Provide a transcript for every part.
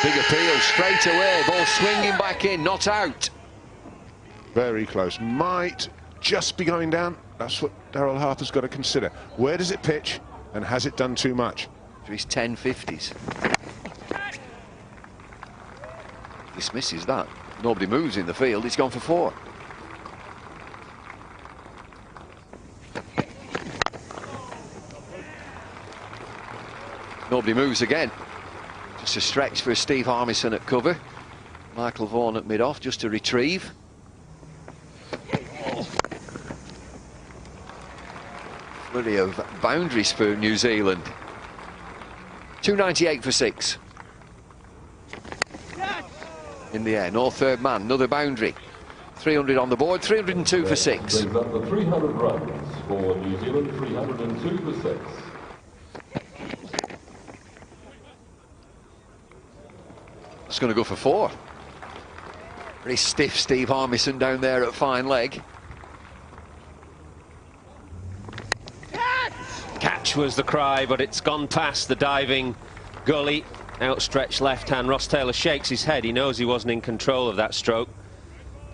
Big appeal straight away. Ball swinging back in, not out. Very close. Might just be going down. That's what Daryl Harper's got to consider. Where does it pitch, and has it done too much? To his 1050s. Dismisses that. Nobody moves in the field. He's gone for 4. Nobody moves again. Just a stretch for Steve Harmison at cover. Michael Vaughan at mid-off, just to retrieve. Flurry of boundaries for New Zealand. 298 for 6. In the air, no third man, another boundary. 300 on the board, 302 for 6. Brings up the 300 runs for New Zealand, 302 for 6. It's going to go for 4. Very stiff Steve Harmison down there at fine leg. Catch was the cry, but it's gone past the diving gully. Outstretched left hand. Ross Taylor shakes his head. He knows he wasn't in control of that stroke.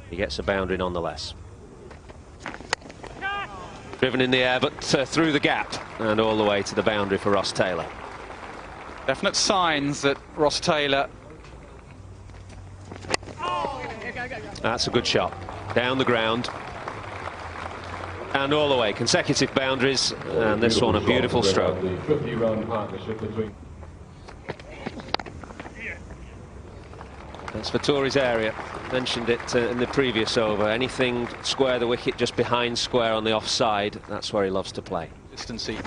He gets a boundary nonetheless. Driven in the air, but through the gap and all the way to the boundary for Ross Taylor. Definite signs that Ross Taylor. That's a good shot. Down the ground. And all the way. Consecutive boundaries. And this one a beautiful stroke. The 50-run partnership between. That's Vettori's area. Mentioned it in the previous over. Anything square the wicket just behind square on the offside, that's where he loves to play. Distancy.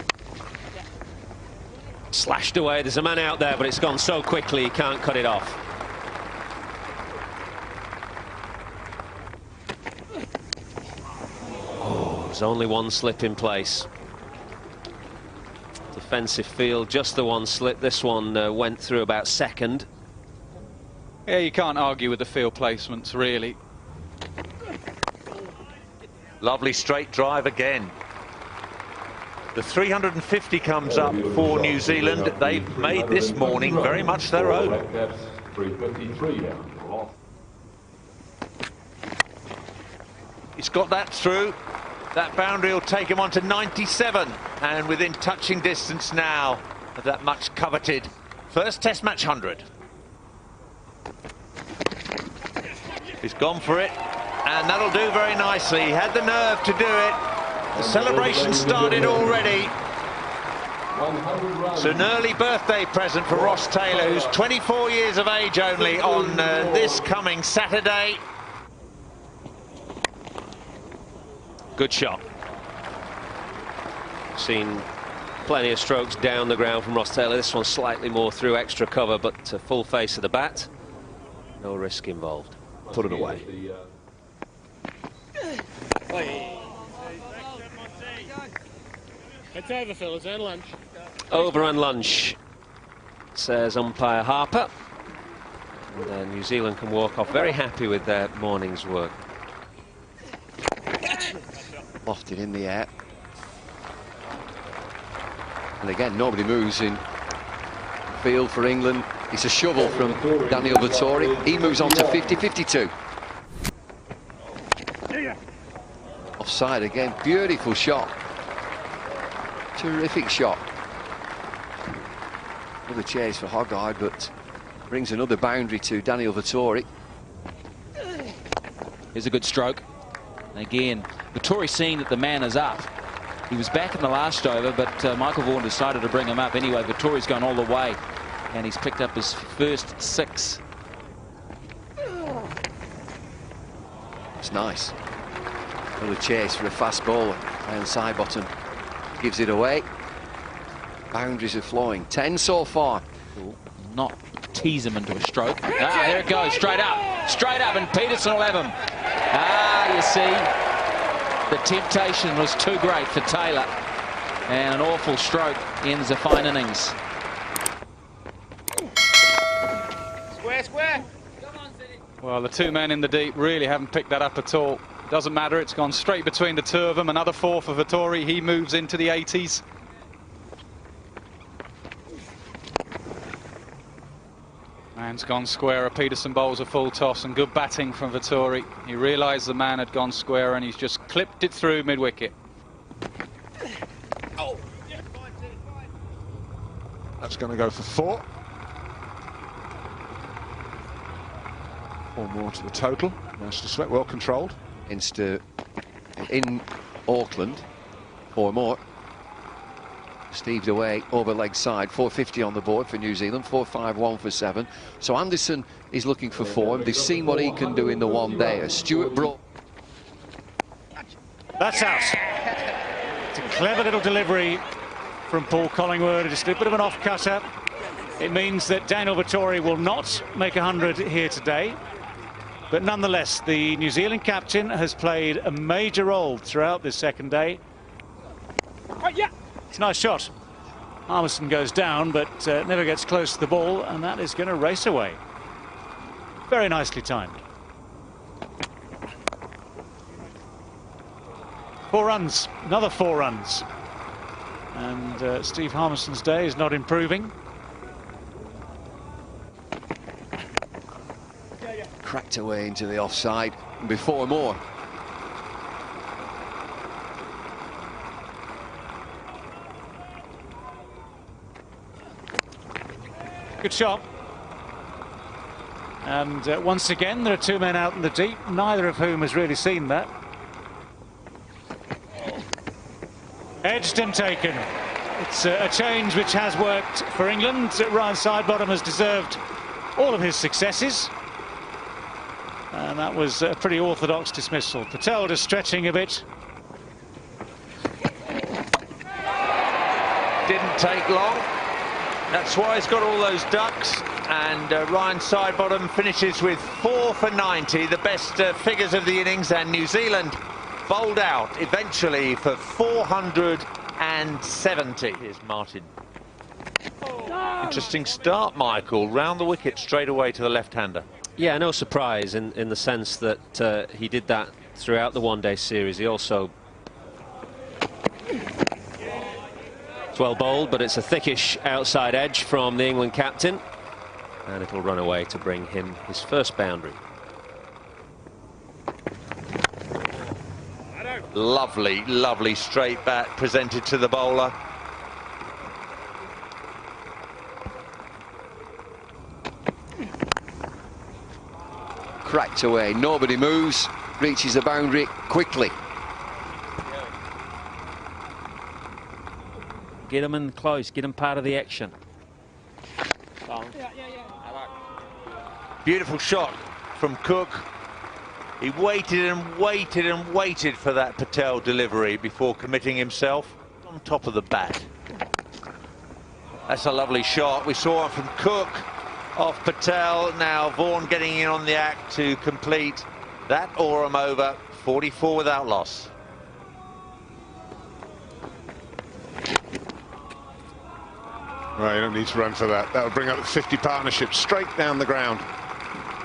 Slashed away. There's a man out there, but it's gone so quickly he can't cut it off. Oh, there's only one slip in place. Defensive field, just the one slip. This one went through about second. Yeah, you can't argue with the field placements, really. Lovely straight drive again. The 350 comes up for New Zealand. They've made this morning very much their own. 353 down. He's got that through. That boundary will take him on to 97, and within touching distance now of that much coveted first Test match 100. He's gone for it, and that'll do very nicely. He had the nerve to do it. The celebration started already. It's an early birthday present for Ross Taylor, who's 24 years of age only on this coming Saturday. Good shot. Seen plenty of strokes down the ground from Ross Taylor. This one slightly more through extra cover, but to full face of the bat. No risk involved. Put it away. It's over, fellas, and lunch. Over and lunch, says umpire Harper. And New Zealand can walk off very happy with their morning's work. Lofted in the air. And again, nobody moves in field for England. It's a shovel from Daniel Vettori. He moves on to 50-52. Offside again. Beautiful shot. Terrific shot. Another chase for Hoggard, but brings another boundary to Daniel Vettori. Here's a good stroke. And again, Vettori seeing that the man is up. He was back in the last over, but Michael Vaughan decided to bring him up anyway. Vettori's gone all the way, and he's picked up his first 6. It's nice. Another chase for a fast bowler. And Sidebottom gives it away. Boundaries are flowing. 10 so far. Not tease him into a stroke. Ah, there it goes, straight up, and Peterson will have him. Ah, you see, the temptation was too great for Taylor, and an awful stroke ends a fine innings. Square. Well, the 2 men in the deep really haven't picked that up at all. Doesn't matter, it's gone straight between the 2 of them. Another 4 for Vettori. He moves into the 80s. Man's gone square. Peterson bowls a full toss and good batting from Vettori. He realised the man had gone square and he's just clipped it through mid-wicket. That's going to go for 4. 4 more to the total. Nice to sweat, well controlled. In Auckland, 4 more. Steved away over leg side, 450 on the board for New Zealand, 451 for 7. So Anderson is looking for form. They've seen what he can do in the one day. Stuart Broad. That's out. It's a clever little delivery from Paul Collingwood. Just a bit of an off-cutter. It means that Daniel Vettori will not make 100 here today. But nonetheless, the New Zealand captain has played a major role throughout this second day. It's a nice shot. Armisen goes down, but never gets close to the ball, and that is going to race away. Very nicely timed. 4 runs, another 4 runs. And Steve Harmison's day is not improving. Cracked away into the offside. Before more. Good shot. And once again, there are 2 men out in the deep, neither of whom has really seen that. Edged and taken. It's a change which has worked for England. Ryan Sidebottom has deserved all of his successes. And that was a pretty orthodox dismissal. Patel just stretching a bit. Didn't take long. That's why he's got all those ducks. And Ryan Sidebottom finishes with 4 for 90, the best figures of the innings, and New Zealand bowled out eventually for 470. Here's Martin. Interesting start, Michael. Round the wicket straight away to the left-hander. Yeah, no surprise in the sense that he did that throughout the one-day series. He also... It's well bowled, but it's a thickish outside edge from the England captain. And it'll run away to bring him his first boundary. Lovely, lovely straight bat presented to the bowler. Cracked away, nobody moves, reaches the boundary quickly. Get him in close, get him part of the action. Beautiful shot from Cook. He waited and waited and waited for that Patel delivery before committing himself. On top of the bat. That's a lovely shot. We saw it from Cook off Patel. Now Vaughan getting in on the act to complete that Oram over. 44 without loss. Right, you don't need to run for that. That would bring up the 50 partnership straight down the ground.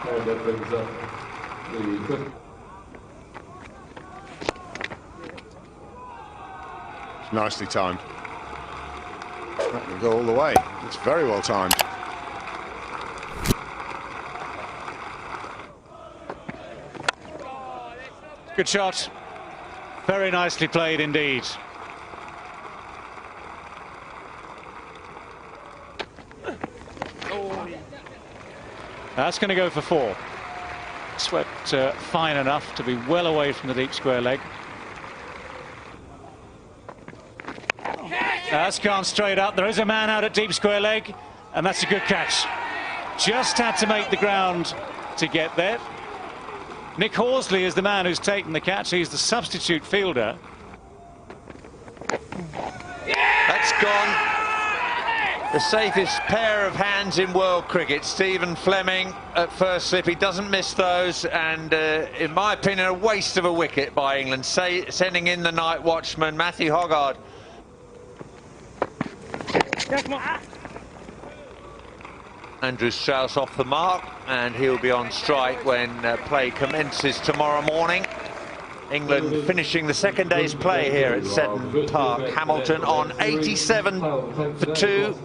And that brings up the fifth. It's nicely timed. That will go all the way. It's very well timed. Good shot. Very nicely played indeed. That's going to go for 4. Swept fine enough to be well away from the deep square leg. That's gone straight up. There is a man out at deep square leg, and that's a good catch. Just had to make the ground to get there. Nick Horsley is the man who's taken the catch. He's the substitute fielder. That's gone. The safest pair of hands in world cricket. Stephen Fleming at first slip. He doesn't miss those, and in my opinion, a waste of a wicket by England. Sending in the night watchman, Matthew Hoggard. Andrew Strauss off the mark, and he'll be on strike when play commences tomorrow morning. England finishing the second day's play here at Seddon Park, Hamilton, on 87 for 2.